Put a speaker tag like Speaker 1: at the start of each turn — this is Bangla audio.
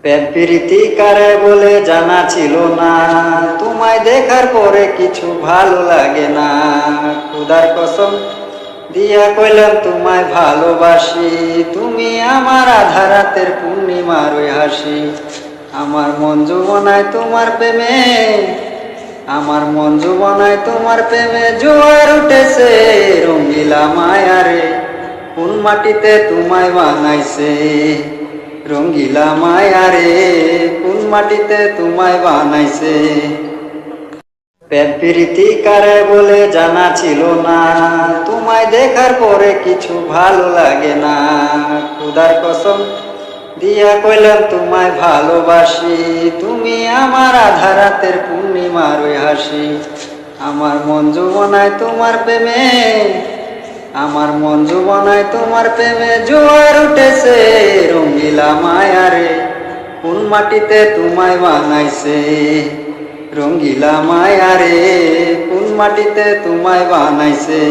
Speaker 1: প্রেম প্রীতি কারে বলে জানা ছিল না, তোমায় দেখার পরে কিছু ভালো লাগে না। খুদার কসম দিয়া কইলাম তোমায় ভালোবাসি, তুমি আমার আধা রাতের পূর্ণিমার ওই হাসি। আমার মন যুবনায় তোমার প্রেমে, আমার মন যুবনায় তোমার প্রেমে জোয়ার উঠেছে। রঙ্গিলা মায়ারে কোন মাটিতে তোমায় বানাইছে, রঙ্গিলা মায়ারে কোন মাটিতে তোমায় বানাইছে। প্রেম প্রীতি কারে বলে জানা ছিল না, তোমায় দেখার পরে কিছু ভালো লাগে না। খুদার কসম দিয়া কইলাম তোমায় ভালোবাসি, তুমি আমার আধা রাতের পূর্ণিমার ওই হাসি। আমার মন যুবনায় তোমার প্রেমে, আমার মন যুবনায় তোমার প্রেমে জোয়ার উঠেছে। রঙ্গিলা মায়ারে কোন মাটিতে তোমায় বানাইছে, রঙ্গিলা মায়ারে কোন মাটিতে তোমায় বানাইছে।